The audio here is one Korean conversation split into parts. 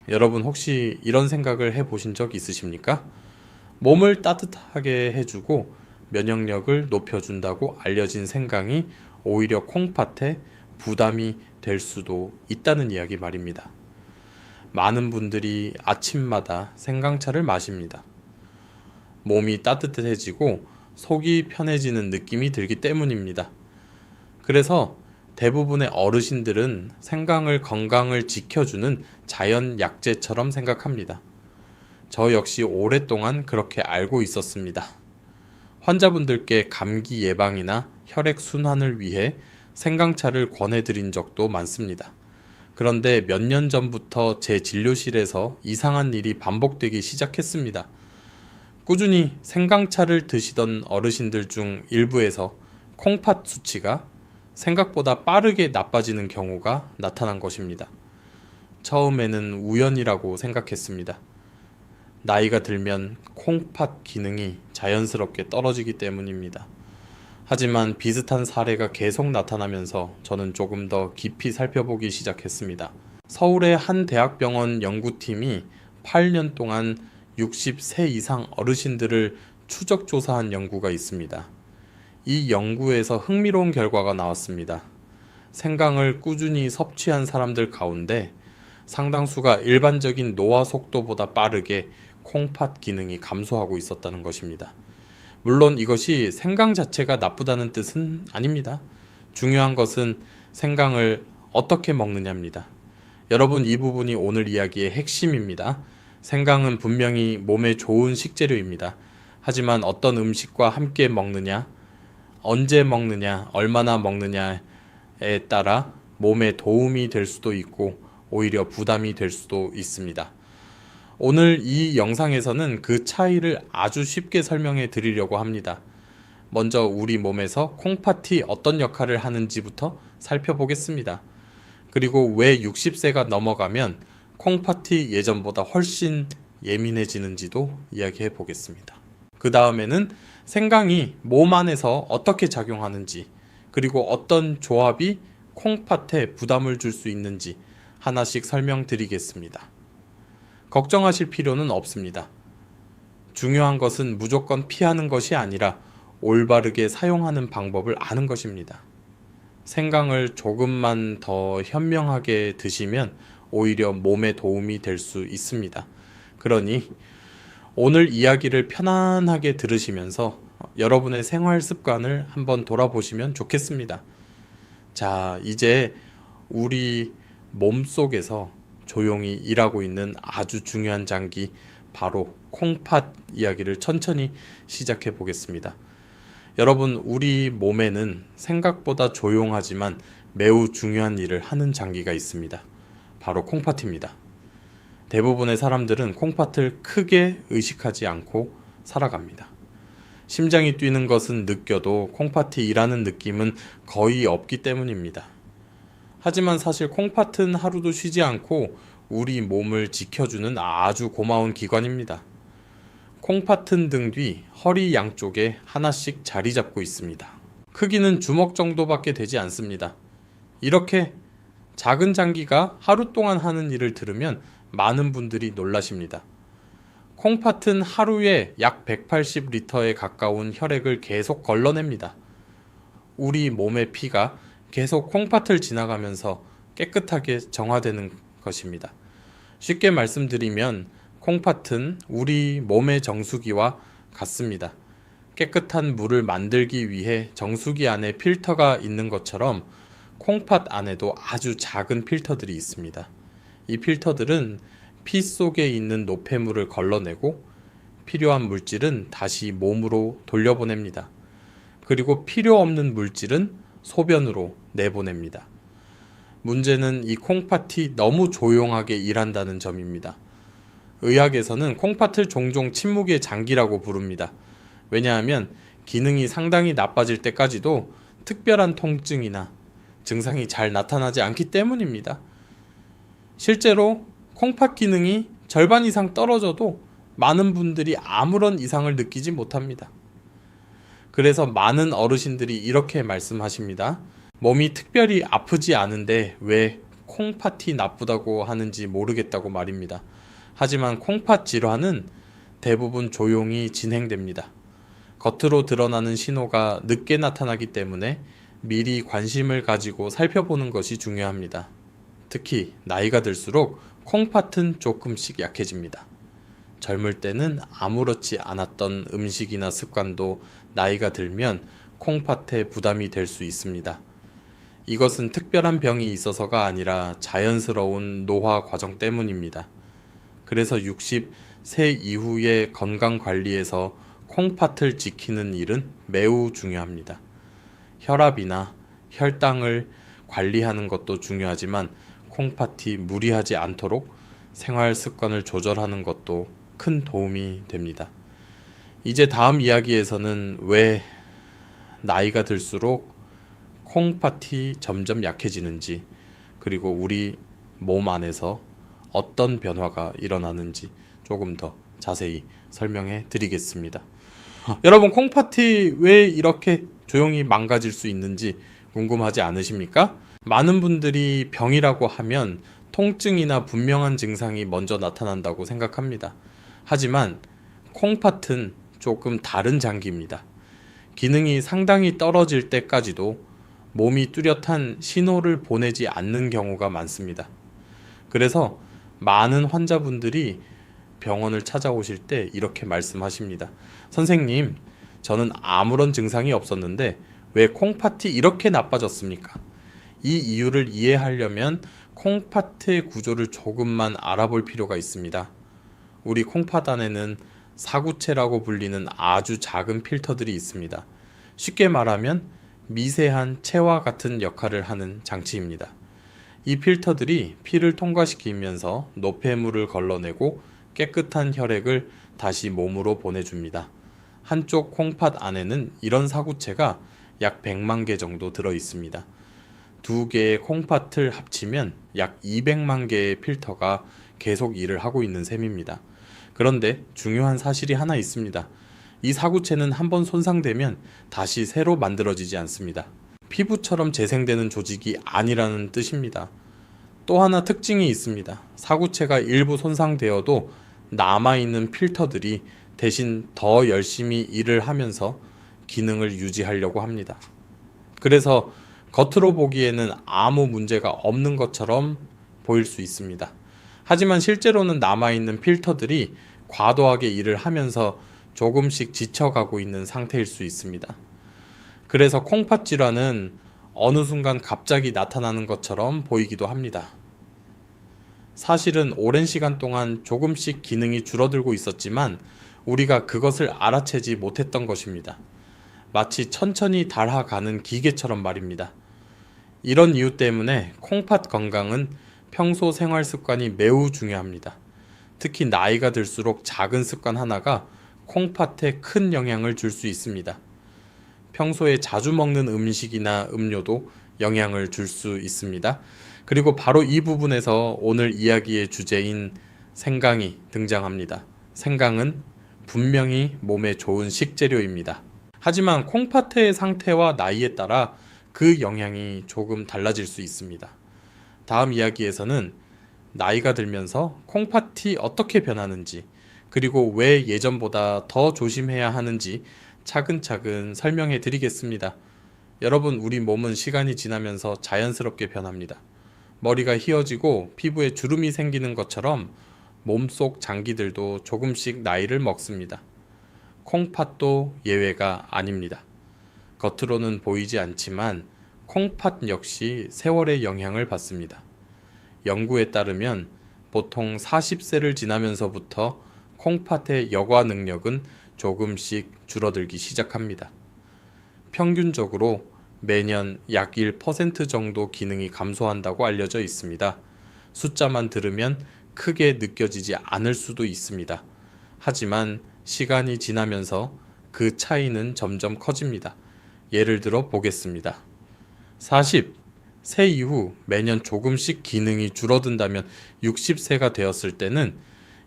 여러분 혹시 이런 생각을 해보신 적 있으십니까? 몸을 따뜻하게 해주고 면역력을 높여준다고 알려진 생강이 오히려 콩팥에 부담이 될 수도 있다는 이야기 말입니다. 많은 분들이 아침마다 생강차를 마십니다. 몸이 따뜻해지고 속이 편해지는 느낌이 들기 때문입니다. 그래서 대부분의 어르신들은 생강을 건강을 지켜주는 자연 약재처럼 생각합니다. 저 역시 오랫동안 그렇게 알고 있었습니다. 환자분들께 감기 예방이나 혈액 순환을 위해 생강차를 권해드린 적도 많습니다. 그런데 몇 년 전부터 제 진료실에서 이상한 일이 반복되기 시작했습니다. 꾸준히 생강차를 드시던 어르신들 중 일부에서 콩팥 수치가 생각보다 빠르게 나빠지는 경우가 나타난 것입니다. 처음에는 우연이라고 생각했습니다. 나이가 들면 콩팥 기능이 자연스럽게 떨어지기 때문입니다. 하지만 비슷한 사례가 계속 나타나면서 저는 조금 더 깊이 살펴보기 시작했습니다. 서울의 한 대학병원 연구팀이 8년 동안 60세 이상 어르신들을 추적 조사한 연구가 있습니다. 이 연구에서 흥미로운 결과가 나왔습니다. 생강을 꾸준히 섭취한 사람들 가운데 상당수가 일반적인 노화 속도보다 빠르게 콩팥 기능이 감소하고 있었다는 것입니다. 물론 이것이 생강 자체가 나쁘다는 뜻은 아닙니다. 중요한 것은 생강을 어떻게 먹느냐입니다. 여러분, 이 부분이 오늘 이야기의 핵심입니다. 생강은 분명히 몸에 좋은 식재료입니다. 하지만 어떤 음식과 함께 먹느냐, 언제 먹느냐, 얼마나 먹느냐에 따라 몸에 도움이 될 수도 있고 오히려 부담이 될 수도 있습니다. 오늘 이 영상에서는 그 차이를 아주 쉽게 설명해 드리려고 합니다. 먼저 우리 몸에서 콩팥이 어떤 역할을 하는지부터 살펴보겠습니다. 그리고 왜 60세가 넘어가면 콩팥이 예전보다 훨씬 예민해지는지도 이야기해 보겠습니다. 그 다음에는 생강이 몸 안에서 어떻게 작용하는지, 그리고 어떤 조합이 콩팥에 부담을 줄 수 있는지 하나씩 설명드리겠습니다. 걱정하실 필요는 없습니다. 중요한 것은 무조건 피하는 것이 아니라 올바르게 사용하는 방법을 아는 것입니다. 생강을 조금만 더 현명하게 드시면 오히려 몸에 도움이 될 수 있습니다. 그러니 오늘 이야기를 편안하게 들으시면서 여러분의 생활 습관을 한번 돌아보시면 좋겠습니다. 자, 이제 우리 몸속에서 조용히 일하고 있는 아주 중요한 장기, 바로 콩팥 이야기를 천천히 시작해 보겠습니다. 여러분, 우리 몸에는 생각보다 조용하지만 매우 중요한 일을 하는 장기가 있습니다. 바로 콩팥입니다. 대부분의 사람들은 콩팥을 크게 의식하지 않고 살아갑니다. 심장이 뛰는 것은 느껴도 콩팥이 일하는 느낌은 거의 없기 때문입니다. 하지만 사실 콩팥은 하루도 쉬지 않고 우리 몸을 지켜주는 아주 고마운 기관입니다. 콩팥은 등 뒤 허리 양쪽에 하나씩 자리 잡고 있습니다. 크기는 주먹 정도밖에 되지 않습니다. 이렇게 작은 장기가 하루 동안 하는 일을 들으면 많은 분들이 놀라십니다. 콩팥은 하루에 약 180리터에 가까운 혈액을 계속 걸러냅니다. 우리 몸의 피가 계속 콩팥을 지나가면서 깨끗하게 정화되는 것입니다. 쉽게 말씀드리면 콩팥은 우리 몸의 정수기와 같습니다. 깨끗한 물을 만들기 위해 정수기 안에 필터가 있는 것처럼 콩팥 안에도 아주 작은 필터들이 있습니다. 이 필터들은 피 속에 있는 노폐물을 걸러내고 필요한 물질은 다시 몸으로 돌려보냅니다. 그리고 필요 없는 물질은 소변으로 내보냅니다. 문제는 이 콩팥이 너무 조용하게 일한다는 점입니다. 의학에서는 콩팥을 종종 침묵의 장기라고 부릅니다. 왜냐하면 기능이 상당히 나빠질 때까지도 특별한 통증이나 증상이 잘 나타나지 않기 때문입니다. 실제로 콩팥 기능이 절반 이상 떨어져도 많은 분들이 아무런 이상을 느끼지 못합니다. 그래서 많은 어르신들이 이렇게 말씀하십니다. 몸이 특별히 아프지 않은데 왜 콩팥이 나쁘다고 하는지 모르겠다고 말입니다. 하지만 콩팥 질환은 대부분 조용히 진행됩니다. 겉으로 드러나는 신호가 늦게 나타나기 때문에 미리 관심을 가지고 살펴보는 것이 중요합니다. 특히 나이가 들수록 콩팥은 조금씩 약해집니다. 젊을 때는 아무렇지 않았던 음식이나 습관도 나이가 들면 콩팥에 부담이 될 수 있습니다. 이것은 특별한 병이 있어서가 아니라 자연스러운 노화 과정 때문입니다. 그래서 60세 이후의 건강 관리에서 콩팥을 지키는 일은 매우 중요합니다. 혈압이나 혈당을 관리하는 것도 중요하지만 콩팥이 무리하지 않도록 생활 습관을 조절하는 것도 큰 도움이 됩니다. 이제 다음 이야기에서는 왜 나이가 들수록 콩팥이 점점 약해지는지, 그리고 우리 몸 안에서 어떤 변화가 일어나는지 조금 더 자세히 설명해 드리겠습니다. 여러분, 콩팥이 왜 이렇게 조용히 망가질 수 있는지 궁금하지 않으십니까? 많은 분들이 병이라고 하면 통증이나 분명한 증상이 먼저 나타난다고 생각합니다. 하지만 콩팥은 조금 다른 장기입니다. 기능이 상당히 떨어질 때까지도 몸이 뚜렷한 신호를 보내지 않는 경우가 많습니다. 그래서 많은 환자분들이 병원을 찾아오실 때 이렇게 말씀하십니다. 선생님, 저는 아무런 증상이 없었는데 왜 콩팥이 이렇게 나빠졌습니까? 이 이유를 이해하려면 콩팥의 구조를 조금만 알아볼 필요가 있습니다. 우리 콩팥 안에는 사구체라고 불리는 아주 작은 필터들이 있습니다. 쉽게 말하면 미세한 체와 같은 역할을 하는 장치입니다. 이 필터들이 피를 통과시키면서 노폐물을 걸러내고 깨끗한 혈액을 다시 몸으로 보내줍니다. 한쪽 콩팥 안에는 이런 사구체가 약 100만 개 정도 들어 있습니다. 두 개의 콩팥을 합치면 약 200만 개의 필터가 계속 일을 하고 있는 셈입니다. 그런데 중요한 사실이 하나 있습니다. 이 사구체는 한번 손상되면 다시 새로 만들어지지 않습니다. 피부처럼 재생되는 조직이 아니라는 뜻입니다. 또 하나 특징이 있습니다. 사구체가 일부 손상되어도 남아있는 필터들이 대신 더 열심히 일을 하면서 기능을 유지하려고 합니다. 그래서 겉으로 보기에는 아무 문제가 없는 것처럼 보일 수 있습니다. 하지만 실제로는 남아있는 필터들이 과도하게 일을 하면서 조금씩 지쳐가고 있는 상태일 수 있습니다. 그래서 콩팥 질환은 어느 순간 갑자기 나타나는 것처럼 보이기도 합니다. 사실은 오랜 시간 동안 조금씩 기능이 줄어들고 있었지만 우리가 그것을 알아채지 못했던 것입니다. 마치 천천히 닳아가는 기계처럼 말입니다. 이런 이유 때문에 콩팥 건강은 평소 생활 습관이 매우 중요합니다. 특히 나이가 들수록 작은 습관 하나가 콩팥에 큰 영향을 줄 수 있습니다. 평소에 자주 먹는 음식이나 음료도 영향을 줄 수 있습니다. 그리고 바로 이 부분에서 오늘 이야기의 주제인 생강이 등장합니다. 생강은 분명히 몸에 좋은 식재료입니다. 하지만 콩팥의 상태와 나이에 따라 그 영향이 조금 달라질 수 있습니다. 다음 이야기에서는 나이가 들면서 콩팥이 어떻게 변하는지, 그리고 왜 예전보다 더 조심해야 하는지 차근차근 설명해 드리겠습니다. 여러분, 우리 몸은 시간이 지나면서 자연스럽게 변합니다. 머리가 휘어지고 피부에 주름이 생기는 것처럼 몸속 장기들도 조금씩 나이를 먹습니다. 콩팥도 예외가 아닙니다. 겉으로는 보이지 않지만 콩팥 역시 세월의 영향을 받습니다. 연구에 따르면 보통 40세를 지나면서부터 콩팥의 여과 능력은 조금씩 줄어들기 시작합니다. 평균적으로 매년 약 1% 정도 기능이 감소한다고 알려져 있습니다. 숫자만 들으면 크게 느껴지지 않을 수도 있습니다. 하지만 시간이 지나면서 그 차이는 점점 커집니다. 예를 들어 보겠습니다. 40세 이후 매년 조금씩 기능이 줄어든다면 60세가 되었을 때는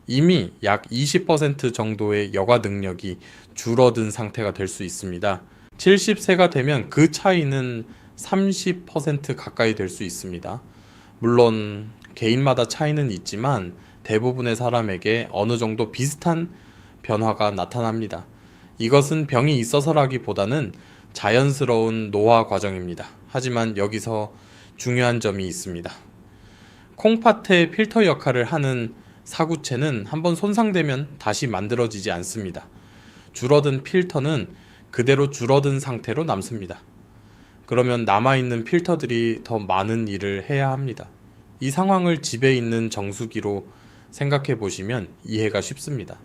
이미 약 20% 정도의 여가 능력이 줄어든 상태가 될 수 있습니다. 70세가 되면 그 차이는 30% 가까이 될 수 있습니다. 물론 개인마다 차이는 있지만 대부분의 사람에게 어느 정도 비슷한 변화가 나타납니다. 이것은 병이 있어서라기보다는 자연스러운 노화 과정입니다. 하지만 여기서 중요한 점이 있습니다. 콩팥의 필터 역할을 하는 사구체는 한번 손상되면 다시 만들어지지 않습니다. 줄어든 필터는 그대로 줄어든 상태로 남습니다. 그러면 남아있는 필터들이 더 많은 일을 해야 합니다. 이 상황을 집에 있는 정수기로 생각해 보시면 이해가 쉽습니다.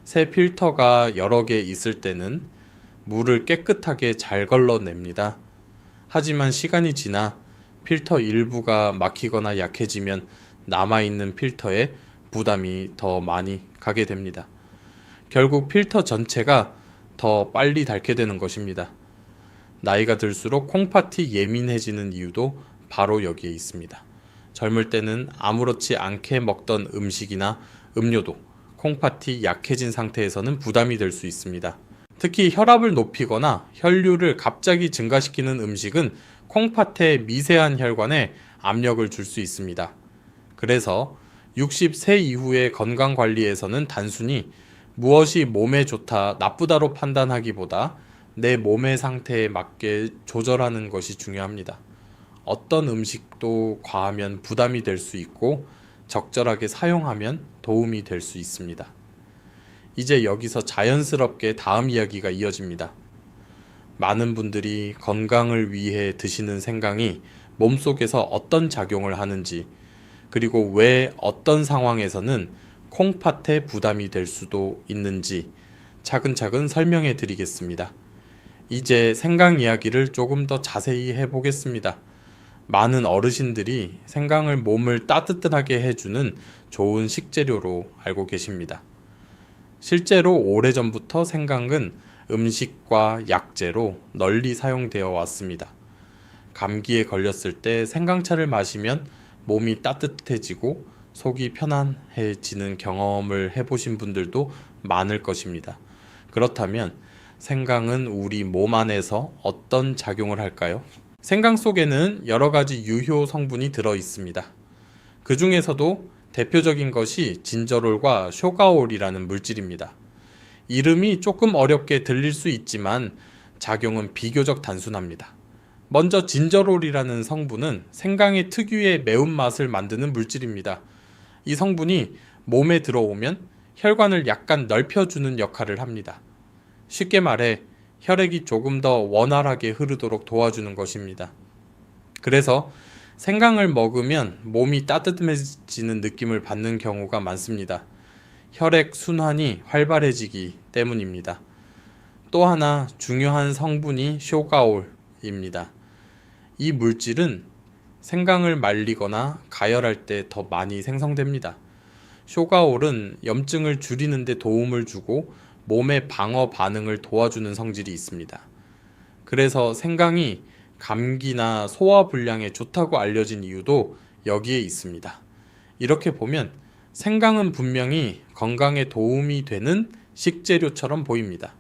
새 필터가 여러 개 있을 때는 물을 깨끗하게 잘 걸러냅니다. 하지만 시간이 지나 필터 일부가 막히거나 약해지면 남아있는 필터에 부담이 더 많이 가게 됩니다. 결국 필터 전체가 더 빨리 닳게 되는 것입니다. 나이가 들수록 콩팥이 예민해지는 이유도 바로 여기에 있습니다. 젊을 때는 아무렇지 않게 먹던 음식이나 음료도 콩팥이 약해진 상태에서는 부담이 될 수 있습니다. 특히 혈압을 높이거나 혈류를 갑자기 증가시키는 음식은 콩팥의 미세한 혈관에 압력을 줄 수 있습니다. 그래서 60세 이후의 건강관리에서는 단순히 무엇이 몸에 좋다, 나쁘다로 판단하기보다 내 몸의 상태에 맞게 조절하는 것이 중요합니다. 어떤 음식도 과하면 부담이 될 수 있고 적절하게 사용하면 도움이 될 수 있습니다. 이제 여기서 자연스럽게 다음 이야기가 이어집니다. 많은 분들이 건강을 위해 드시는 생강이 몸속에서 어떤 작용을 하는지, 그리고 왜 어떤 상황에서는 콩팥에 부담이 될 수도 있는지 차근차근 설명해 드리겠습니다. 이제 생강 이야기를 조금 더 자세히 해보겠습니다. 많은 어르신들이 생강을 몸을 따뜻하게 해주는 좋은 식재료로 알고 계십니다. 실제로 오래전부터 생강은 음식과 약재로 널리 사용되어 왔습니다. 감기에 걸렸을 때 생강차를 마시면 몸이 따뜻해지고 속이 편안해지는 경험을 해보신 분들도 많을 것입니다. 그렇다면 생강은 우리 몸 안에서 어떤 작용을 할까요? 생강 속에는 여러 가지 유효 성분이 들어 있습니다. 그 중에서도 대표적인 것이 진저롤과 쇼가올이라는 물질입니다. 이름이 조금 어렵게 들릴 수 있지만 작용은 비교적 단순합니다. 먼저 진저롤이라는 성분은 생강의 특유의 매운맛을 만드는 물질입니다. 이 성분이 몸에 들어오면 혈관을 약간 넓혀주는 역할을 합니다. 쉽게 말해 혈액이 조금 더 원활하게 흐르도록 도와주는 것입니다. 그래서 생강을 먹으면 몸이 따뜻해지는 느낌을 받는 경우가 많습니다. 혈액 순환이 활발해지기 때문입니다. 또 하나 중요한 성분이 쇼가올입니다. 이 물질은 생강을 말리거나 가열할 때 더 많이 생성됩니다. 쇼가올은 염증을 줄이는 데 도움을 주고 몸의 방어 반응을 도와주는 성질이 있습니다. 그래서 생강이 감기나 소화불량에 좋다고 알려진 이유도 여기에 있습니다. 이렇게 보면 생강은 분명히 건강에 도움이 되는 식재료처럼 보입니다.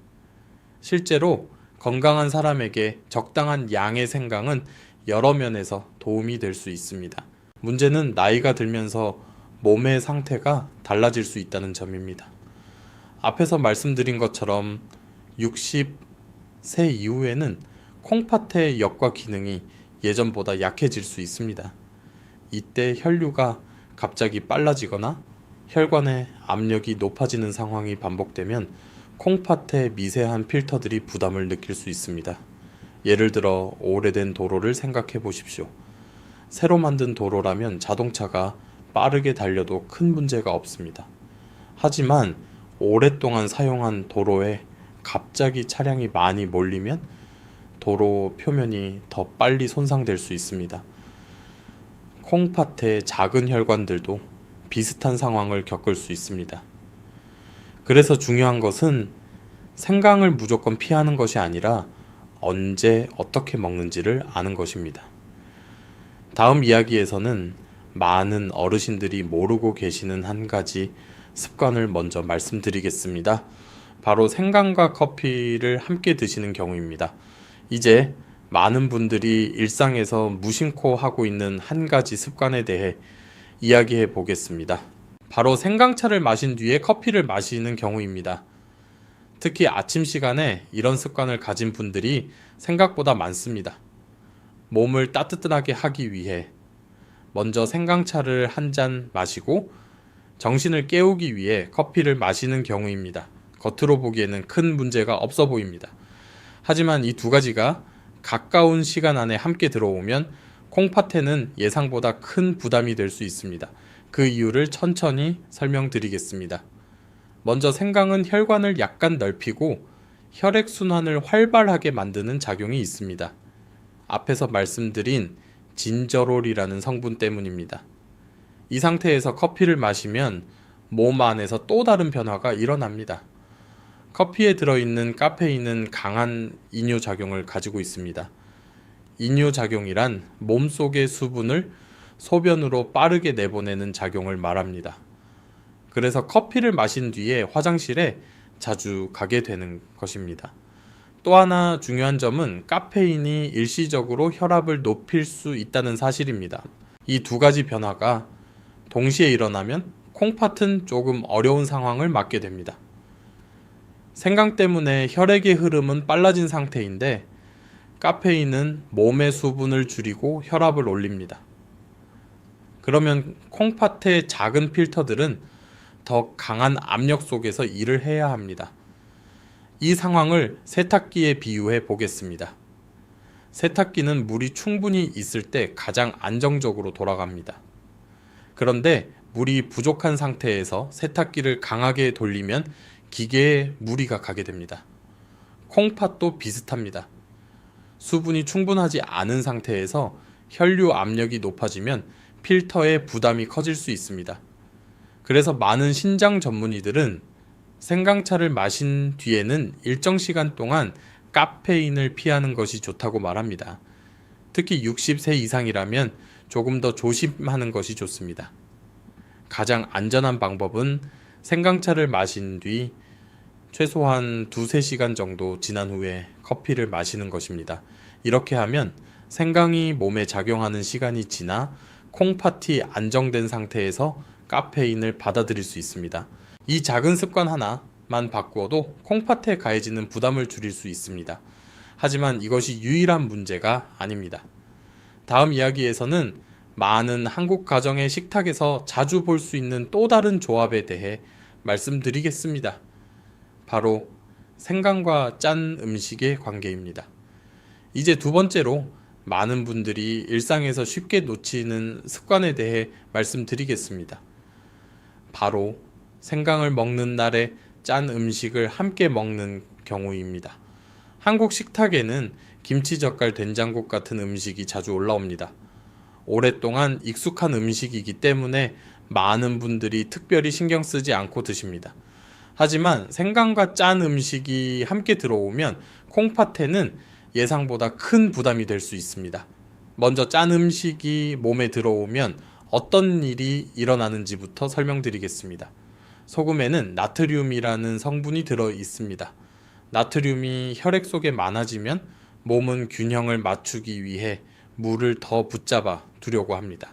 실제로 건강한 사람에게 적당한 양의 생강은 여러 면에서 도움이 될 수 있습니다. 문제는 나이가 들면서 몸의 상태가 달라질 수 있다는 점입니다. 앞에서 말씀드린 것처럼 60세 이후에는 콩팥의 역과 기능이 예전보다 약해질 수 있습니다. 이때 혈류가 갑자기 빨라지거나 혈관의 압력이 높아지는 상황이 반복되면 콩팥의 미세한 필터들이 부담을 느낄 수 있습니다. 예를 들어 오래된 도로를 생각해 보십시오. 새로 만든 도로라면 자동차가 빠르게 달려도 큰 문제가 없습니다. 하지만 오랫동안 사용한 도로에 갑자기 차량이 많이 몰리면 도로 표면이 더 빨리 손상될 수 있습니다. 콩팥의 작은 혈관들도 비슷한 상황을 겪을 수 있습니다. 그래서 중요한 것은 생강을 무조건 피하는 것이 아니라 언제 어떻게 먹는지를 아는 것입니다. 다음 이야기에서는 많은 어르신들이 모르고 계시는 한 가지 습관을 먼저 말씀드리겠습니다. 바로 생강과 커피를 함께 드시는 경우입니다. 이제 많은 분들이 일상에서 무심코 하고 있는 한 가지 습관에 대해 이야기해 보겠습니다. 바로 생강차를 마신 뒤에 커피를 마시는 경우입니다. 특히 아침 시간에 이런 습관을 가진 분들이 생각보다 많습니다. 몸을 따뜻하게 하기 위해 먼저 생강차를 한 잔 마시고 정신을 깨우기 위해 커피를 마시는 경우입니다. 겉으로 보기에는 큰 문제가 없어 보입니다. 하지만 이 두 가지가 가까운 시간 안에 함께 들어오면 콩팥에는 예상보다 큰 부담이 될 수 있습니다. 그 이유를 천천히 설명드리겠습니다. 먼저 생강은 혈관을 약간 넓히고 혈액순환을 활발하게 만드는 작용이 있습니다. 앞에서 말씀드린 진저롤이라는 성분 때문입니다. 이 상태에서 커피를 마시면 몸 안에서 또 다른 변화가 일어납니다. 커피에 들어있는 카페인은 강한 이뇨작용을 가지고 있습니다. 이뇨작용이란 몸속의 수분을 소변으로 빠르게 내보내는 작용을 말합니다. 그래서 커피를 마신 뒤에 화장실에 자주 가게 되는 것입니다. 또 하나 중요한 점은 카페인이 일시적으로 혈압을 높일 수 있다는 사실입니다. 이 두 가지 변화가 동시에 일어나면 콩팥은 조금 어려운 상황을 맞게 됩니다. 생강 때문에 혈액의 흐름은 빨라진 상태인데 카페인은 몸의 수분을 줄이고 혈압을 올립니다. 그러면 콩팥의 작은 필터들은 더 강한 압력 속에서 일을 해야 합니다. 이 상황을 세탁기에 비유해 보겠습니다. 세탁기는 물이 충분히 있을 때 가장 안정적으로 돌아갑니다. 그런데 물이 부족한 상태에서 세탁기를 강하게 돌리면 기계에 무리가 가게 됩니다. 콩팥도 비슷합니다. 수분이 충분하지 않은 상태에서 혈류 압력이 높아지면 필터에 부담이 커질 수 있습니다. 그래서 많은 신장 전문의들은 생강차를 마신 뒤에는 일정 시간 동안 카페인을 피하는 것이 좋다고 말합니다. 특히 60세 이상이라면 조금 더 조심하는 것이 좋습니다. 가장 안전한 방법은 생강차를 마신 뒤 최소한 2-3시간 정도 지난 후에 커피를 마시는 것입니다. 이렇게 하면 생강이 몸에 작용하는 시간이 지나 콩팥이 안정된 상태에서 카페인을 받아들일 수 있습니다. 이 작은 습관 하나만 바꾸어도 콩팥에 가해지는 부담을 줄일 수 있습니다. 하지만 이것이 유일한 문제가 아닙니다. 다음 이야기에서는 많은 한국 가정의 식탁에서 자주 볼 수 있는 또 다른 조합에 대해 말씀드리겠습니다. 바로 생강과 짠 음식의 관계입니다. 이제 두 번째로 많은 분들이 일상에서 쉽게 놓치는 습관에 대해 말씀드리겠습니다. 바로 생강을 먹는 날에 짠 음식을 함께 먹는 경우입니다. 한국 식탁에는 김치젓갈, 된장국 같은 음식이 자주 올라옵니다. 오랫동안 익숙한 음식이기 때문에 많은 분들이 특별히 신경 쓰지 않고 드십니다. 하지만 생강과 짠 음식이 함께 들어오면 콩팥에는 예상보다 큰 부담이 될 수 있습니다. 먼저 짠 음식이 몸에 들어오면 어떤 일이 일어나는지부터 설명드리겠습니다. 소금에는 나트륨이라는 성분이 들어 있습니다. 나트륨이 혈액 속에 많아지면 몸은 균형을 맞추기 위해 물을 더 붙잡아 두려고 합니다.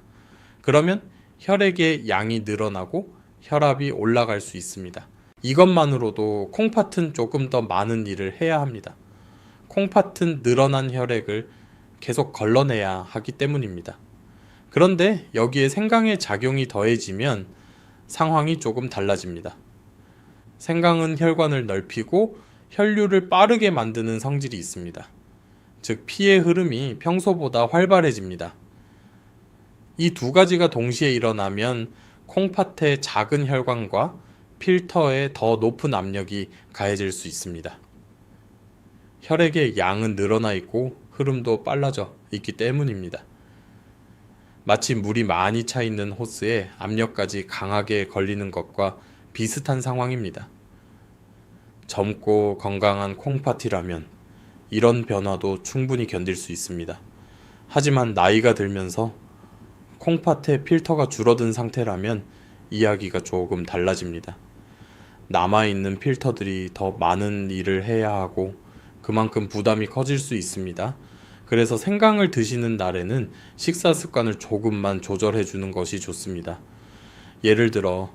그러면 혈액의 양이 늘어나고 혈압이 올라갈 수 있습니다. 이것만으로도 콩팥은 조금 더 많은 일을 해야 합니다. 콩팥은 늘어난 혈액을 계속 걸러내야 하기 때문입니다. 그런데 여기에 생강의 작용이 더해지면 상황이 조금 달라집니다. 생강은 혈관을 넓히고 혈류를 빠르게 만드는 성질이 있습니다. 즉 피의 흐름이 평소보다 활발해집니다. 이 두 가지가 동시에 일어나면 콩팥의 작은 혈관과 필터에 더 높은 압력이 가해질 수 있습니다. 혈액의 양은 늘어나 있고 흐름도 빨라져 있기 때문입니다. 마치 물이 많이 차 있는 호스에 압력까지 강하게 걸리는 것과 비슷한 상황입니다. 젊고 건강한 콩팥이라면 이런 변화도 충분히 견딜 수 있습니다. 하지만 나이가 들면서 콩팥의 필터가 줄어든 상태라면 이야기가 조금 달라집니다. 남아있는 필터들이 더 많은 일을 해야 하고 그만큼 부담이 커질 수 있습니다. 그래서 생강을 드시는 날에는 식사 습관을 조금만 조절해 주는 것이 좋습니다. 예를 들어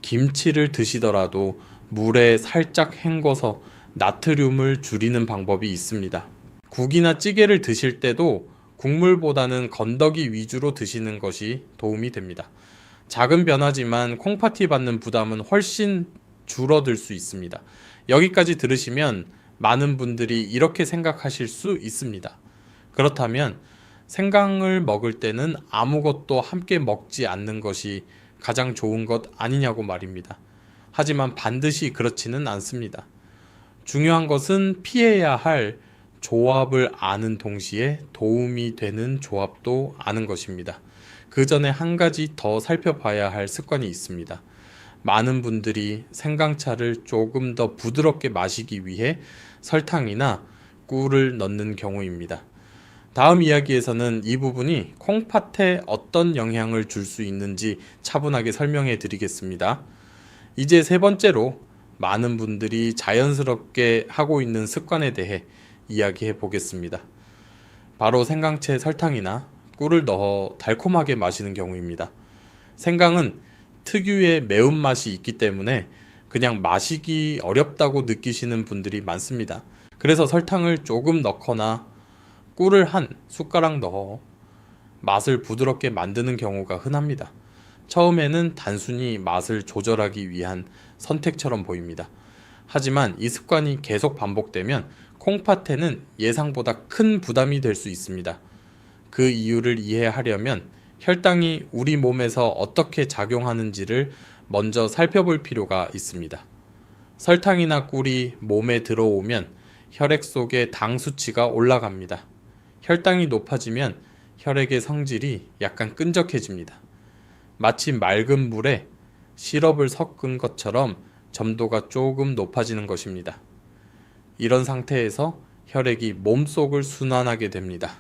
김치를 드시더라도 물에 살짝 헹궈서 나트륨을 줄이는 방법이 있습니다. 국이나 찌개를 드실 때도 국물보다는 건더기 위주로 드시는 것이 도움이 됩니다. 작은 변화지만 콩팥이 받는 부담은 훨씬 줄어들 수 있습니다. 여기까지 들으시면 많은 분들이 이렇게 생각하실 수 있습니다. 그렇다면 생강을 먹을 때는 아무것도 함께 먹지 않는 것이 가장 좋은 것 아니냐고 말입니다. 하지만 반드시 그렇지는 않습니다. 중요한 것은 피해야 할 조합을 아는 동시에 도움이 되는 조합도 아는 것입니다. 그 전에 한 가지 더 살펴봐야 할 습관이 있습니다. 많은 분들이 생강차를 조금 더 부드럽게 마시기 위해 설탕이나 꿀을 넣는 경우입니다. 다음 이야기에서는 이 부분이 콩팥에 어떤 영향을 줄 수 있는지 차분하게 설명해 드리겠습니다. 이제 세 번째로 많은 분들이 자연스럽게 하고 있는 습관에 대해 이야기해 보겠습니다. 바로 생강채 설탕이나 꿀을 넣어 달콤하게 마시는 경우입니다. 생강은 특유의 매운맛이 있기 때문에 그냥 마시기 어렵다고 느끼시는 분들이 많습니다. 그래서 설탕을 조금 넣거나 꿀을 한 숟가락 넣어 맛을 부드럽게 만드는 경우가 흔합니다. 처음에는 단순히 맛을 조절하기 위한 선택처럼 보입니다. 하지만 이 습관이 계속 반복되면 콩팥에는 예상보다 큰 부담이 될 수 있습니다. 그 이유를 이해하려면 혈당이 우리 몸에서 어떻게 작용하는지를 먼저 살펴볼 필요가 있습니다. 설탕이나 꿀이 몸에 들어오면 혈액 속의 당 수치가 올라갑니다. 혈당이 높아지면 혈액의 성질이 약간 끈적해집니다. 마치 맑은 물에 시럽을 섞은 것처럼 점도가 조금 높아지는 것입니다. 이런 상태에서 혈액이 몸속을 순환하게 됩니다.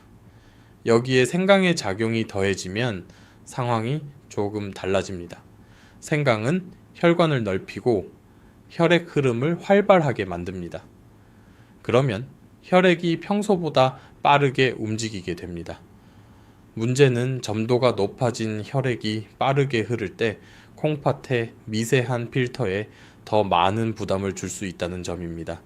여기에 생강의 작용이 더해지면 상황이 조금 달라집니다. 생강은 혈관을 넓히고 혈액 흐름을 활발하게 만듭니다. 그러면 혈액이 평소보다 빠르게 움직이게 됩니다. 문제는 점도가 높아진 혈액이 빠르게 흐를 때 콩팥의 미세한 필터에 더 많은 부담을 줄 수 있다는 점입니다.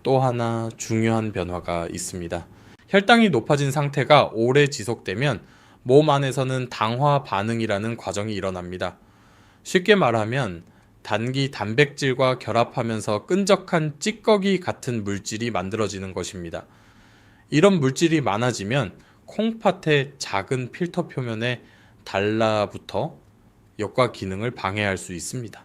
또 하나 중요한 변화가 있습니다. 혈당이 높아진 상태가 오래 지속되면 몸 안에서는 당화 반응이라는 과정이 일어납니다. 쉽게 말하면 단기 단백질과 결합하면서 끈적한 찌꺼기 같은 물질이 만들어지는 것입니다. 이런 물질이 많아지면 콩팥의 작은 필터 표면에 달라붙어 역과 기능을 방해할 수 있습니다.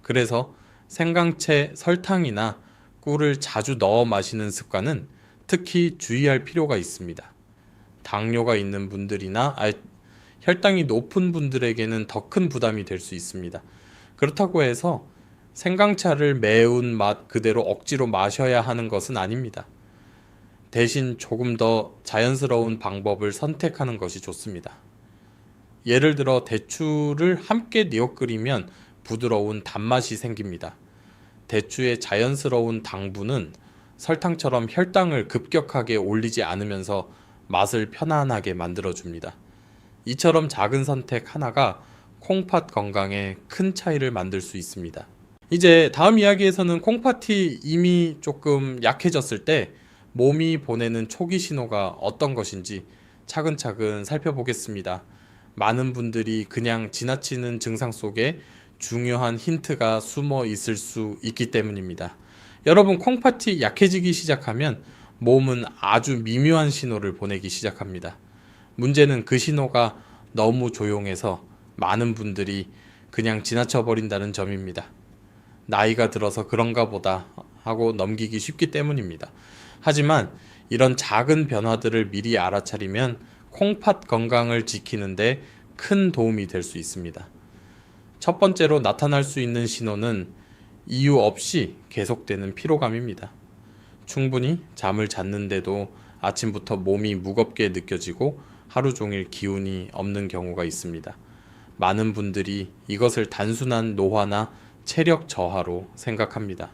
그래서 생강채 설탕이나 꿀을 자주 넣어 마시는 습관은 특히 주의할 필요가 있습니다. 당뇨가 있는 분들이나 혈당이 높은 분들에게는 더 큰 부담이 될 수 있습니다. 그렇다고 해서 생강차를 매운 맛 그대로 억지로 마셔야 하는 것은 아닙니다. 대신 조금 더 자연스러운 방법을 선택하는 것이 좋습니다. 예를 들어 대추를 함께 뉘어 끓이면 부드러운 단맛이 생깁니다. 대추의 자연스러운 당분은 설탕처럼 혈당을 급격하게 올리지 않으면서 맛을 편안하게 만들어줍니다. 이처럼 작은 선택 하나가 콩팥 건강에 큰 차이를 만들 수 있습니다. 이제 다음 이야기에서는 콩팥이 이미 조금 약해졌을 때 몸이 보내는 초기 신호가 어떤 것인지 차근차근 살펴보겠습니다. 많은 분들이 그냥 지나치는 증상 속에 중요한 힌트가 숨어 있을 수 있기 때문입니다. 여러분, 콩팥이 약해지기 시작하면 몸은 아주 미묘한 신호를 보내기 시작합니다. 문제는 그 신호가 너무 조용해서 많은 분들이 그냥 지나쳐 버린다는 점입니다. 나이가 들어서 그런가 보다 하고 넘기기 쉽기 때문입니다. 하지만 이런 작은 변화들을 미리 알아차리면 콩팥 건강을 지키는데 큰 도움이 될 수 있습니다. 첫 번째로 나타날 수 있는 신호는 이유 없이 계속되는 피로감입니다. 충분히 잠을 잤는데도 아침부터 몸이 무겁게 느껴지고 하루 종일 기운이 없는 경우가 있습니다. 많은 분들이 이것을 단순한 노화나 체력 저하로 생각합니다.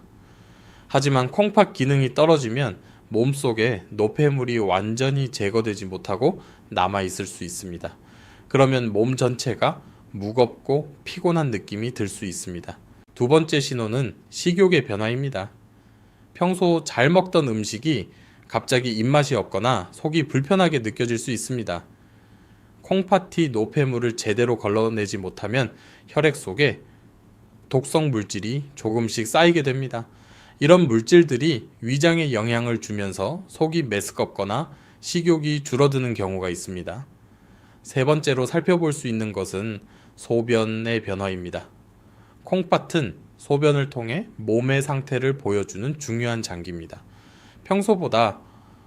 하지만 콩팥 기능이 떨어지면 몸속에 노폐물이 완전히 제거되지 못하고 남아있을 수 있습니다. 그러면 몸 전체가 무겁고 피곤한 느낌이 들 수 있습니다. 두 번째 신호는 식욕의 변화입니다. 평소 잘 먹던 음식이 갑자기 입맛이 없거나 속이 불편하게 느껴질 수 있습니다. 콩팥이 노폐물을 제대로 걸러내지 못하면 혈액 속에 독성 물질이 조금씩 쌓이게 됩니다. 이런 물질들이 위장에 영향을 주면서 속이 메스껍거나 식욕이 줄어드는 경우가 있습니다. 세 번째로 살펴볼 수 있는 것은 소변의 변화입니다. 콩팥은 소변을 통해 몸의 상태를 보여주는 중요한 장기입니다. 평소보다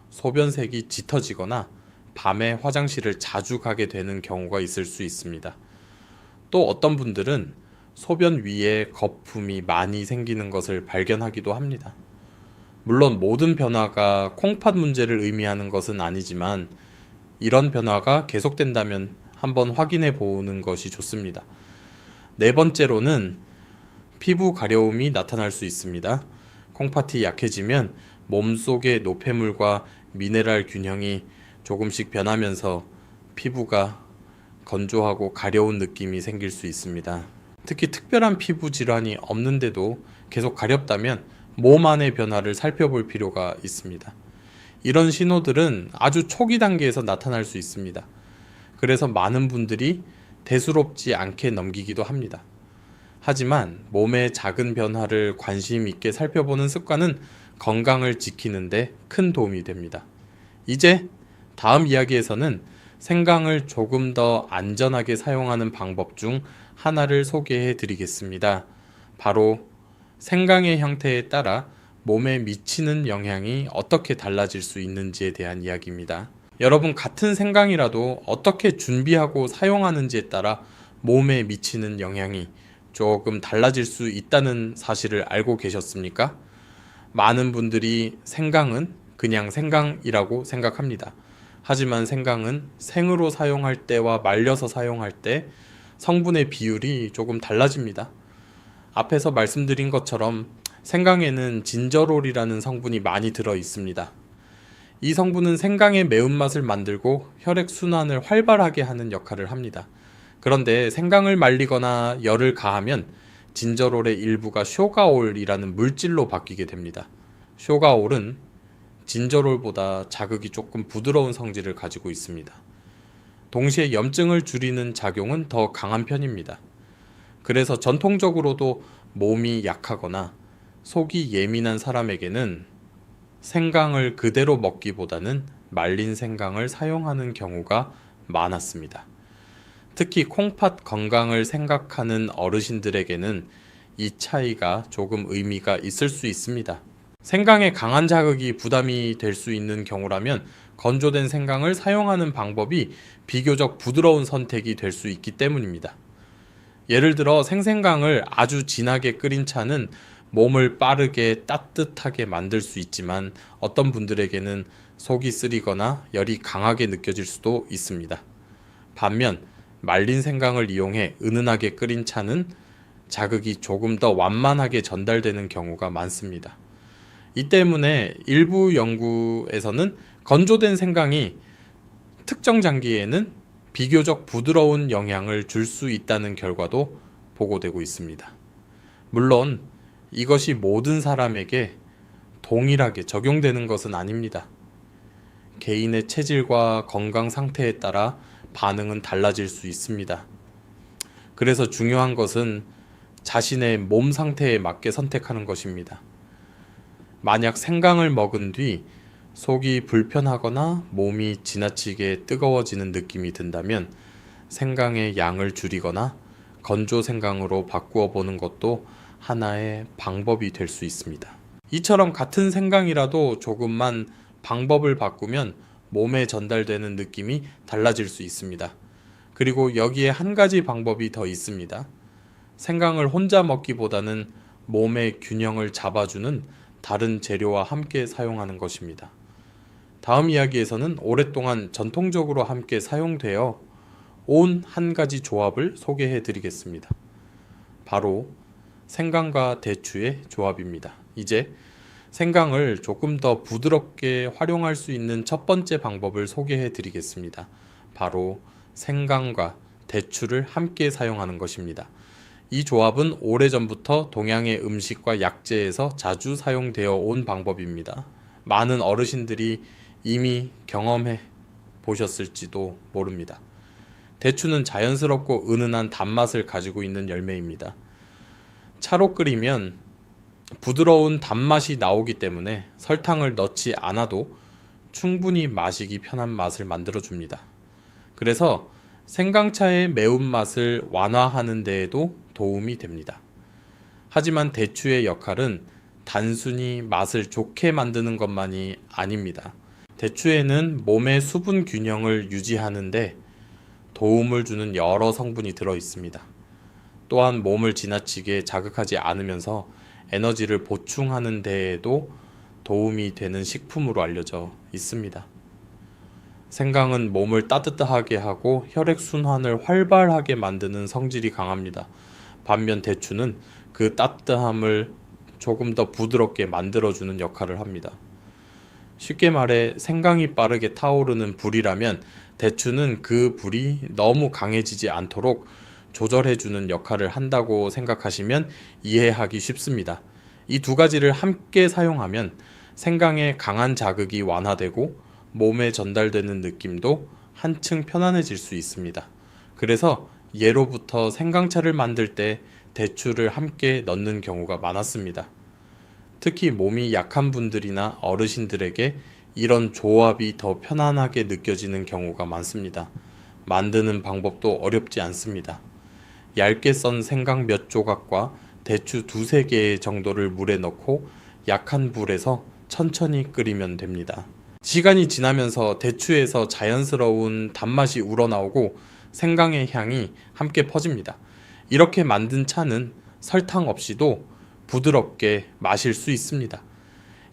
소변색이 짙어지거나 밤에 화장실을 자주 가게 되는 경우가 있을 수 있습니다. 또 어떤 분들은 소변 위에 거품이 많이 생기는 것을 발견하기도 합니다. 물론 모든 변화가 콩팥 문제를 의미하는 것은 아니지만 이런 변화가 계속된다면 한번 확인해 보는 것이 좋습니다. 네 번째로는 피부 가려움이 나타날 수 있습니다. 콩팥이 약해지면 몸속의 노폐물과 미네랄 균형이 조금씩 변하면서 피부가 건조하고 가려운 느낌이 생길 수 있습니다. 특히 특별한 피부 질환이 없는데도 계속 가렵다면 몸 안의 변화를 살펴볼 필요가 있습니다. 이런 신호들은 아주 초기 단계에서 나타날 수 있습니다. 그래서 많은 분들이 대수롭지 않게 넘기기도 합니다. 하지만 몸의 작은 변화를 관심 있게 살펴보는 습관은 건강을 지키는데 큰 도움이 됩니다. 이제 다음 이야기에서는 생강을 조금 더 안전하게 사용하는 방법 중 하나를 소개해 드리겠습니다. 바로 생강의 형태에 따라 몸에 미치는 영향이 어떻게 달라질 수 있는지에 대한 이야기입니다. 여러분, 같은 생강이라도 어떻게 준비하고 사용하는지에 따라 몸에 미치는 영향이 조금 달라질 수 있다는 사실을 알고 계셨습니까? 많은 분들이 생강은 그냥 생강이라고 생각합니다. 하지만 생강은 생으로 사용할 때와 말려서 사용할 때 성분의 비율이 조금 달라집니다. 앞에서 말씀드린 것처럼 생강에는 진저롤이라는 성분이 많이 들어 있습니다. 이 성분은 생강의 매운맛을 만들고 혈액순환을 활발하게 하는 역할을 합니다. 그런데 생강을 말리거나 열을 가하면 진저롤의 일부가 쇼가올이라는 물질로 바뀌게 됩니다. 쇼가올은 진저롤보다 자극이 조금 부드러운 성질을 가지고 있습니다. 동시에 염증을 줄이는 작용은 더 강한 편입니다. 그래서 전통적으로도 몸이 약하거나 속이 예민한 사람에게는 생강을 그대로 먹기보다는 말린 생강을 사용하는 경우가 많았습니다. 특히 콩팥 건강을 생각하는 어르신들에게는 이 차이가 조금 의미가 있을 수 있습니다. 생강의 강한 자극이 부담이 될 수 있는 경우라면 건조된 생강을 사용하는 방법이 비교적 부드러운 선택이 될 수 있기 때문입니다. 예를 들어 생생강을 아주 진하게 끓인 차는 몸을 빠르게 따뜻하게 만들 수 있지만 어떤 분들에게는 속이 쓰리거나 열이 강하게 느껴질 수도 있습니다. 반면 말린 생강을 이용해 은은하게 끓인 차는 자극이 조금 더 완만하게 전달되는 경우가 많습니다. 이 때문에 일부 연구에서는 건조된 생강이 특정 장기에는 비교적 부드러운 영향을 줄 수 있다는 결과도 보고되고 있습니다. 물론 이것이 모든 사람에게 동일하게 적용되는 것은 아닙니다. 개인의 체질과 건강 상태에 따라 반응은 달라질 수 있습니다. 그래서 중요한 것은 자신의 몸 상태에 맞게 선택하는 것입니다. 만약 생강을 먹은 뒤 속이 불편하거나 몸이 지나치게 뜨거워지는 느낌이 든다면 생강의 양을 줄이거나 건조 생강으로 바꾸어 보는 것도 하나의 방법이 될 수 있습니다. 이처럼 같은 생강이라도 조금만 방법을 바꾸면 몸에 전달되는 느낌이 달라질 수 있습니다. 그리고 여기에 한 가지 방법이 더 있습니다. 생강을 혼자 먹기보다는 몸의 균형을 잡아주는 다른 재료와 함께 사용하는 것입니다. 다음 이야기에서는 오랫동안 전통적으로 함께 사용되어 온 한 가지 조합을 소개해 드리겠습니다. 바로 생강과 대추의 조합입니다. 이제 생강을 조금 더 부드럽게 활용할 수 있는 첫 번째 방법을 소개해 드리겠습니다. 바로 생강과 대추를 함께 사용하는 것입니다. 이 조합은 오래전부터 동양의 음식과 약재에서 자주 사용되어 온 방법입니다. 많은 어르신들이 이미 경험해 보셨을지도 모릅니다. 대추는 자연스럽고 은은한 단맛을 가지고 있는 열매입니다. 차로 끓이면 부드러운 단맛이 나오기 때문에 설탕을 넣지 않아도 충분히 마시기 편한 맛을 만들어줍니다. 그래서 생강차의 매운맛을 완화하는 데에도 도움이 됩니다. 하지만 대추의 역할은 단순히 맛을 좋게 만드는 것만이 아닙니다. 대추에는 몸의 수분 균형을 유지하는데 도움을 주는 여러 성분이 들어 있습니다. 또한 몸을 지나치게 자극하지 않으면서 에너지를 보충하는 데에도 도움이 되는 식품으로 알려져 있습니다. 생강은 몸을 따뜻하게 하고 혈액순환을 활발하게 만드는 성질이 강합니다. 반면 대추는 그 따뜻함을 조금 더 부드럽게 만들어주는 역할을 합니다. 쉽게 말해 생강이 빠르게 타오르는 불이라면 대추는 그 불이 너무 강해지지 않도록 조절해주는 역할을 한다고 생각하시면 이해하기 쉽습니다. 이 두 가지를 함께 사용하면 생강의 강한 자극이 완화되고 몸에 전달되는 느낌도 한층 편안해질 수 있습니다. 그래서 예로부터 생강차를 만들 때 대추를 함께 넣는 경우가 많았습니다. 특히 몸이 약한 분들이나 어르신들에게 이런 조합이 더 편안하게 느껴지는 경우가 많습니다. 만드는 방법도 어렵지 않습니다. 얇게 썬 생강 몇 조각과 대추 두세 개 정도를 물에 넣고 약한 불에서 천천히 끓이면 됩니다. 시간이 지나면서 대추에서 자연스러운 단맛이 우러나오고 생강의 향이 함께 퍼집니다. 이렇게 만든 차는 설탕 없이도 부드럽게 마실 수 있습니다.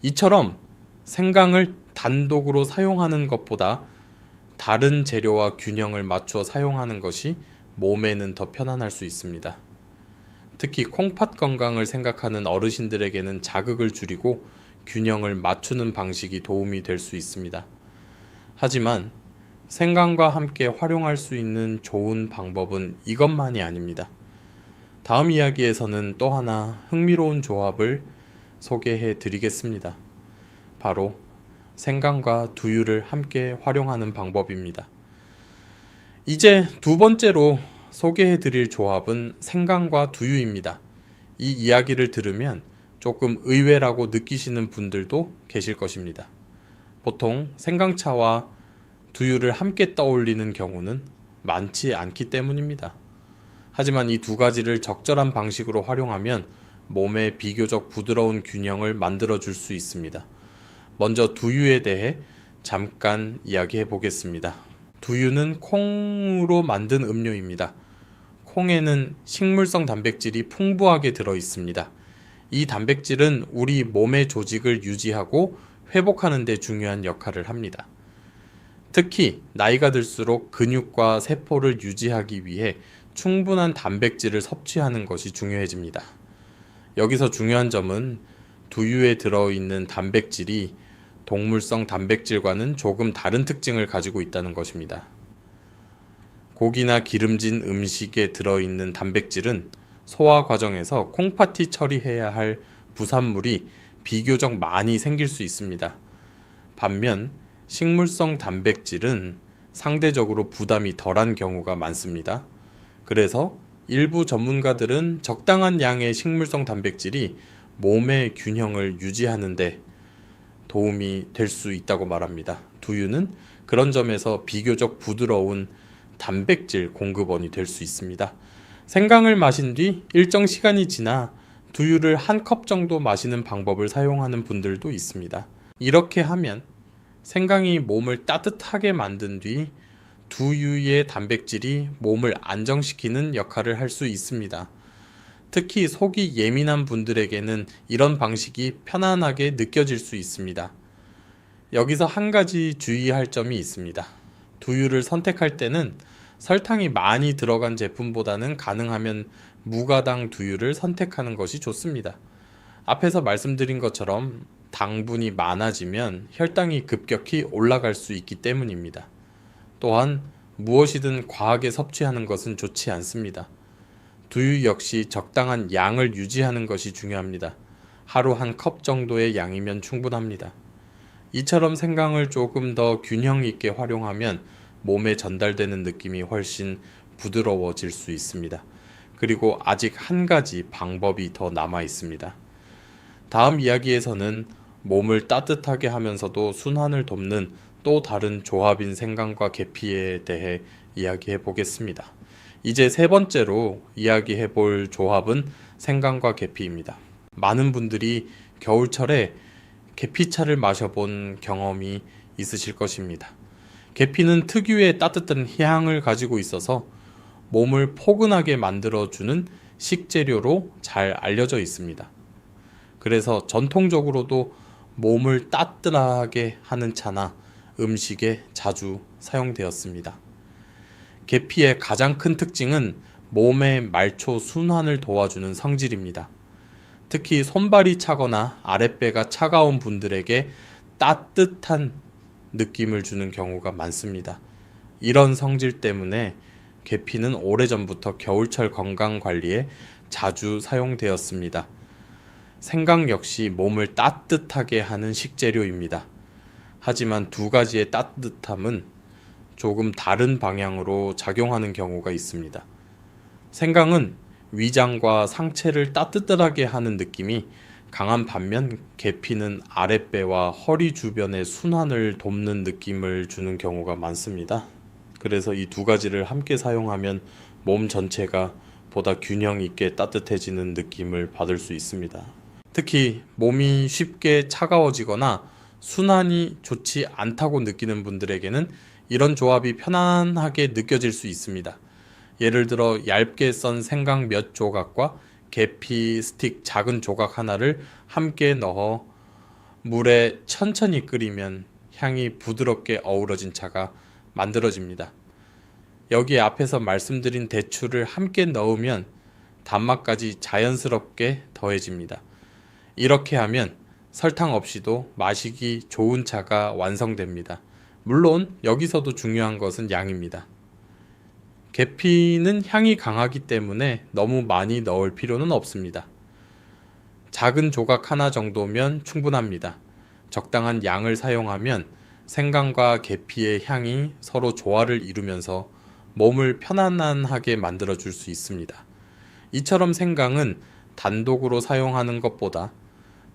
이처럼 생강을 단독으로 사용하는 것보다 다른 재료와 균형을 맞추어 사용하는 것이 몸에는 더 편안할 수 있습니다. 특히 콩팥 건강을 생각하는 어르신들에게는 자극을 줄이고 균형을 맞추는 방식이 도움이 될 수 있습니다. 하지만 생강과 함께 활용할 수 있는 좋은 방법은 이것만이 아닙니다. 다음 이야기에서는 또 하나 흥미로운 조합을 소개해 드리겠습니다. 바로 생강과 두유를 함께 활용하는 방법입니다. 이제 두 번째로 소개해 드릴 조합은 생강과 두유입니다. 이 이야기를 들으면 조금 의외라고 느끼시는 분들도 계실 것입니다. 보통 생강차와 두유를 함께 떠올리는 경우는 많지 않기 때문입니다. 하지만 이 두 가지를 적절한 방식으로 활용하면 몸에 비교적 부드러운 균형을 만들어 줄 수 있습니다. 먼저 두유에 대해 잠깐 이야기해 보겠습니다. 두유는 콩으로 만든 음료입니다. 콩에는 식물성 단백질이 풍부하게 들어 있습니다. 이 단백질은 우리 몸의 조직을 유지하고 회복하는 데 중요한 역할을 합니다. 특히 나이가 들수록 근육과 세포를 유지하기 위해 충분한 단백질을 섭취하는 것이 중요해집니다. 여기서 중요한 점은 두유에 들어있는 단백질이 동물성 단백질과는 조금 다른 특징을 가지고 있다는 것입니다. 고기나 기름진 음식에 들어있는 단백질은 소화 과정에서 콩팥이 처리해야 할 부산물이 비교적 많이 생길 수 있습니다. 반면 식물성 단백질은 상대적으로 부담이 덜한 경우가 많습니다. 그래서 일부 전문가들은 적당한 양의 식물성 단백질이 몸의 균형을 유지하는 데 도움이 될 수 있다고 말합니다. 두유는 그런 점에서 비교적 부드러운 단백질 공급원이 될 수 있습니다. 생강을 마신 뒤 일정 시간이 지나 두유를 한 컵 정도 마시는 방법을 사용하는 분들도 있습니다. 이렇게 하면 생강이 몸을 따뜻하게 만든 뒤 두유의 단백질이 몸을 안정시키는 역할을 할 수 있습니다. 특히 속이 예민한 분들에게는 이런 방식이 편안하게 느껴질 수 있습니다. 여기서 한 가지 주의할 점이 있습니다. 두유를 선택할 때는 설탕이 많이 들어간 제품보다는 가능하면 무가당 두유를 선택하는 것이 좋습니다. 앞에서 말씀드린 것처럼 당분이 많아지면 혈당이 급격히 올라갈 수 있기 때문입니다. 또한 무엇이든 과하게 섭취하는 것은 좋지 않습니다. 두유 역시 적당한 양을 유지하는 것이 중요합니다. 하루 한 컵 정도의 양이면 충분합니다. 이처럼 생강을 조금 더 균형 있게 활용하면 몸에 전달되는 느낌이 훨씬 부드러워질 수 있습니다. 그리고 아직 한 가지 방법이 더 남아 있습니다. 다음 이야기에서는 몸을 따뜻하게 하면서도 순환을 돕는 또 다른 조합인 생강과 계피에 대해 이야기해 보겠습니다. 이제 세 번째로 이야기해 볼 조합은 생강과 계피입니다. 많은 분들이 겨울철에 계피차를 마셔본 경험이 있으실 것입니다. 계피는 특유의 따뜻한 향을 가지고 있어서 몸을 포근하게 만들어주는 식재료로 잘 알려져 있습니다. 그래서 전통적으로도 몸을 따뜻하게 하는 차나 음식에 자주 사용되었습니다. 계피의 가장 큰 특징은 몸의 말초 순환을 도와주는 성질입니다. 특히 손발이 차거나 아랫배가 차가운 분들에게 따뜻한 느낌을 주는 경우가 많습니다. 이런 성질 때문에 계피는 오래전부터 겨울철 건강 관리에 자주 사용되었습니다. 생강 역시 몸을 따뜻하게 하는 식재료입니다. 하지만 두 가지의 따뜻함은 조금 다른 방향으로 작용하는 경우가 있습니다. 생강은 위장과 상체를 따뜻하게 하는 느낌이 강한 반면 계피는 아랫배와 허리 주변의 순환을 돕는 느낌을 주는 경우가 많습니다. 그래서 이 두 가지를 함께 사용하면 몸 전체가 보다 균형 있게 따뜻해지는 느낌을 받을 수 있습니다. 특히 몸이 쉽게 차가워지거나 순환이 좋지 않다고 느끼는 분들에게는 이런 조합이 편안하게 느껴질 수 있습니다. 예를 들어 얇게 썬 생강 몇 조각과 계피 스틱 작은 조각 하나를 함께 넣어 물에 천천히 끓이면 향이 부드럽게 어우러진 차가 만들어집니다. 여기에 앞에서 말씀드린 대추를 함께 넣으면 단맛까지 자연스럽게 더해집니다. 이렇게 하면 설탕 없이도 마시기 좋은 차가 완성됩니다. 물론 여기서도 중요한 것은 양입니다. 계피는 향이 강하기 때문에 너무 많이 넣을 필요는 없습니다. 작은 조각 하나 정도면 충분합니다. 적당한 양을 사용하면 생강과 계피의 향이 서로 조화를 이루면서 몸을 편안하게 만들어 줄 수 있습니다. 이처럼 생강은 단독으로 사용하는 것보다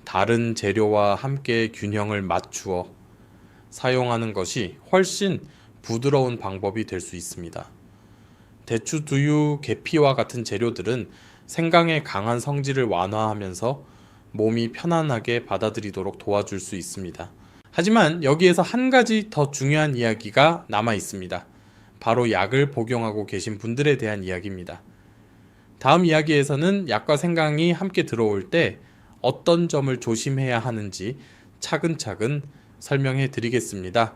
다른 재료와 함께 균형을 맞추어 사용하는 것이 훨씬 부드러운 방법이 될 수 있습니다. 대추, 두유, 계피와 같은 재료들은 생강의 강한 성질을 완화하면서 몸이 편안하게 받아들이도록 도와줄 수 있습니다. 하지만 여기에서 한 가지 더 중요한 이야기가 남아 있습니다. 바로 약을 복용하고 계신 분들에 대한 이야기입니다. 다음 이야기에서는 약과 생강이 함께 들어올 때 어떤 점을 조심해야 하는지 차근차근 설명해 드리겠습니다.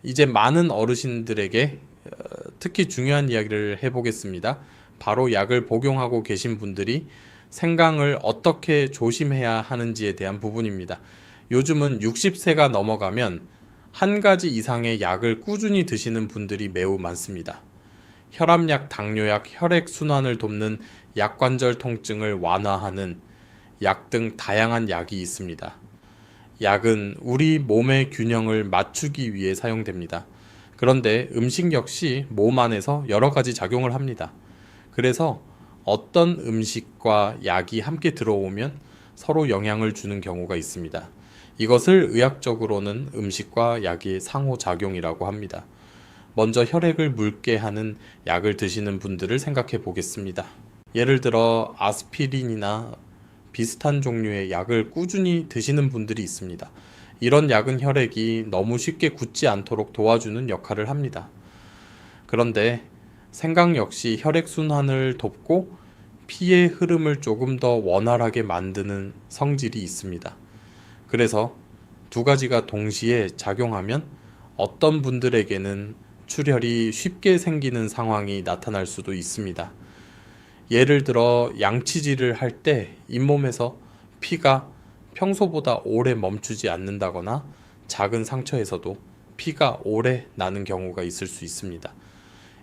이제 많은 어르신들에게 특히 중요한 이야기를 해보겠습니다. 바로 약을 복용하고 계신 분들이 생강을 어떻게 조심해야 하는지에 대한 부분입니다. 요즘은 60세가 넘어가면 한 가지 이상의 약을 꾸준히 드시는 분들이 매우 많습니다. 혈압약, 당뇨약, 혈액순환을 돕는 약관절 통증을 완화하는 약 등 다양한 약이 있습니다. 약은 우리 몸의 균형을 맞추기 위해 사용됩니다. 그런데 음식 역시 몸 안에서 여러 가지 작용을 합니다. 그래서 어떤 음식과 약이 함께 들어오면 서로 영향을 주는 경우가 있습니다. 이것을 의학적으로는 음식과 약의 상호작용이라고 합니다. 먼저 혈액을 묽게 하는 약을 드시는 분들을 생각해 보겠습니다. 예를 들어 아스피린이나 비슷한 종류의 약을 꾸준히 드시는 분들이 있습니다. 이런 약은 혈액이 너무 쉽게 굳지 않도록 도와주는 역할을 합니다. 그런데 생강 역시 혈액순환을 돕고 피의 흐름을 조금 더 원활하게 만드는 성질이 있습니다. 그래서 두 가지가 동시에 작용하면 어떤 분들에게는 출혈이 쉽게 생기는 상황이 나타날 수도 있습니다. 예를 들어 양치질을 할 때 잇몸에서 피가 평소보다 오래 멈추지 않는다거나 작은 상처에서도 피가 오래 나는 경우가 있을 수 있습니다.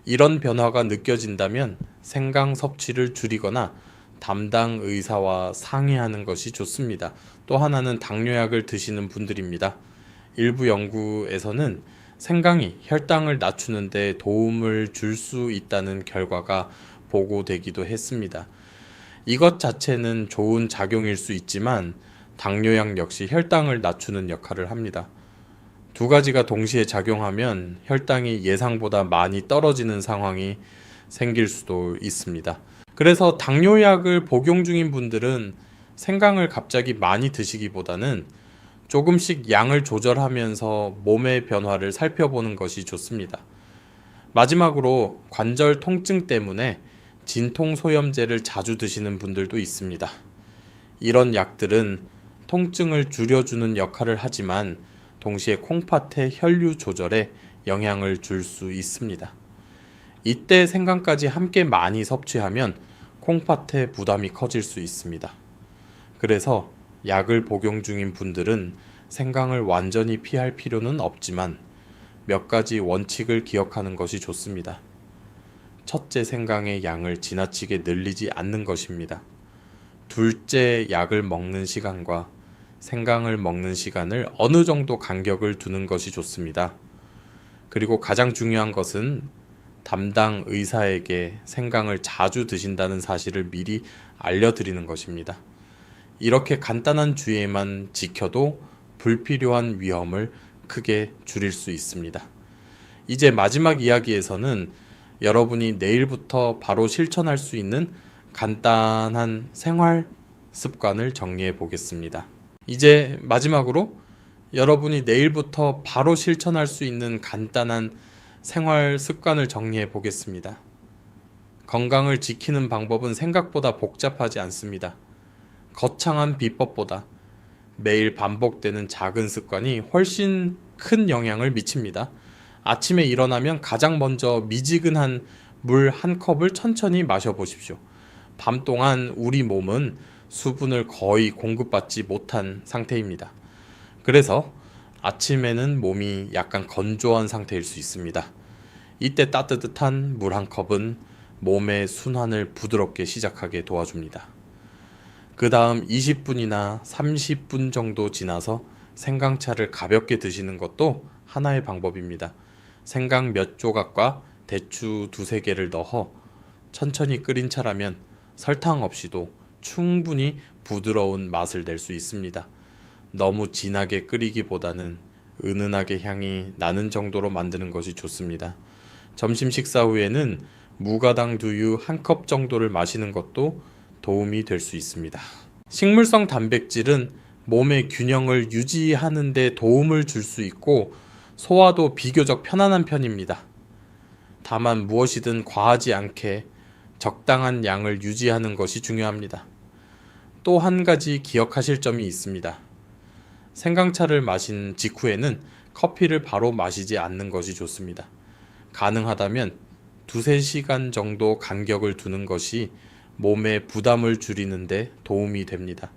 이런 변화가 느껴진다면 생강 섭취를 줄이거나 담당 의사와 상의하는 것이 좋습니다. 또 하나는 당뇨약을 드시는 분들입니다. 일부 연구에서는 생강이 혈당을 낮추는 데 도움을 줄 수 있다는 결과가 보고되기도 했습니다. 이것 자체는 좋은 작용일 수 있지만 당뇨약 역시 혈당을 낮추는 역할을 합니다. 두 가지가 동시에 작용하면 혈당이 예상보다 많이 떨어지는 상황이 생길 수도 있습니다. 그래서 당뇨약을 복용 중인 분들은 생강을 갑자기 많이 드시기보다는 조금씩 양을 조절하면서 몸의 변화를 살펴보는 것이 좋습니다. 마지막으로 관절 통증 때문에 진통소염제를 자주 드시는 분들도 있습니다. 이런 약들은 통증을 줄여주는 역할을 하지만 동시에 콩팥의 혈류 조절에 영향을 줄 수 있습니다. 이때 생강까지 함께 많이 섭취하면 콩팥의 부담이 커질 수 있습니다. 그래서 약을 복용 중인 분들은 생강을 완전히 피할 필요는 없지만 몇 가지 원칙을 기억하는 것이 좋습니다. 첫째, 생강의 양을 지나치게 늘리지 않는 것입니다. 둘째, 약을 먹는 시간과 생강을 먹는 시간을 어느 정도 간격을 두는 것이 좋습니다. 그리고 가장 중요한 것은 담당 의사에게 생강을 자주 드신다는 사실을 미리 알려드리는 것입니다. 이렇게 간단한 주의만 지켜도 불필요한 위험을 크게 줄일 수 있습니다. 이제 마지막 이야기에서는 여러분이 내일부터 바로 실천할 수 있는 간단한 생활 습관을 정리해 보겠습니다. 이제 마지막으로 여러분이 내일부터 바로 실천할 수 있는 간단한 생활 습관을 정리해 보겠습니다. 건강을 지키는 방법은 생각보다 복잡하지 않습니다. 거창한 비법보다 매일 반복되는 작은 습관이 훨씬 큰 영향을 미칩니다. 아침에 일어나면 가장 먼저 미지근한 물 한 컵을 천천히 마셔보십시오. 밤 동안 우리 몸은 수분을 거의 공급받지 못한 상태입니다. 그래서 아침에는 몸이 약간 건조한 상태일 수 있습니다. 이때 따뜻한 물 한 컵은 몸의 순환을 부드럽게 시작하게 도와줍니다. 그 다음 20분이나 30분 정도 지나서 생강차를 가볍게 드시는 것도 하나의 방법입니다. 생강 몇 조각과 대추 2-3개를 넣어 천천히 끓인 차라면 설탕 없이도 충분히 부드러운 맛을 낼 수 있습니다. 너무 진하게 끓이기보다는 은은하게 향이 나는 정도로 만드는 것이 좋습니다. 점심 식사 후에는 무가당 두유 1컵 정도를 마시는 것도 도움이 될 수 있습니다. 식물성 단백질은 몸의 균형을 유지하는 데 도움을 줄 수 있고 소화도 비교적 편안한 편입니다. 다만 무엇이든 과하지 않게 적당한 양을 유지하는 것이 중요합니다. 또 한 가지 기억하실 점이 있습니다. 생강차를 마신 직후에는 커피를 바로 마시지 않는 것이 좋습니다. 가능하다면 2-3시간 정도 간격을 두는 것이 몸의 부담을 줄이는 데 도움이 됩니다.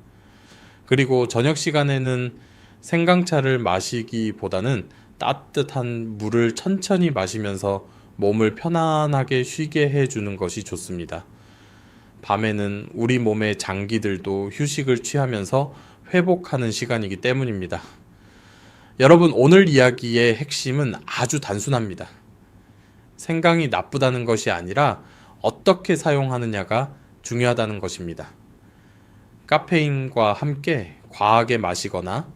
그리고 저녁 시간에는 생강차를 마시기보다는 따뜻한 물을 천천히 마시면서 몸을 편안하게 쉬게 해주는 것이 좋습니다. 밤에는 우리 몸의 장기들도 휴식을 취하면서 회복하는 시간이기 때문입니다. 여러분, 오늘 이야기의 핵심은 아주 단순합니다. 생강이 나쁘다는 것이 아니라 어떻게 사용하느냐가 중요하다는 것입니다. 카페인과 함께 과하게 마시거나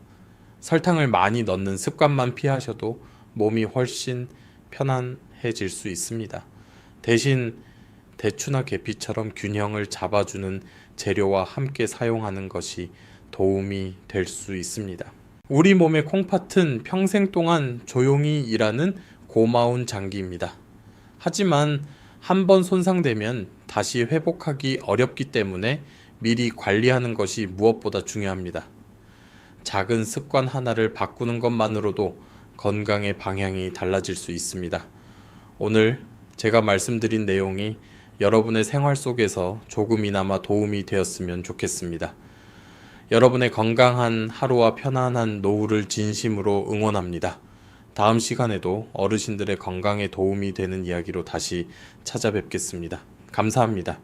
설탕을 많이 넣는 습관만 피하셔도 몸이 훨씬 편안해질 수 있습니다. 대신 대추나 계피처럼 균형을 잡아주는 재료와 함께 사용하는 것이 도움이 될 수 있습니다. 우리 몸의 콩팥은 평생 동안 조용히 일하는 고마운 장기입니다. 하지만 한번 손상되면 다시 회복하기 어렵기 때문에 미리 관리하는 것이 무엇보다 중요합니다. 작은 습관 하나를 바꾸는 것만으로도 건강의 방향이 달라질 수 있습니다. 오늘 제가 말씀드린 내용이 여러분의 생활 속에서 조금이나마 도움이 되었으면 좋겠습니다. 여러분의 건강한 하루와 편안한 노후를 진심으로 응원합니다. 다음 시간에도 어르신들의 건강에 도움이 되는 이야기로 다시 찾아뵙겠습니다. 감사합니다.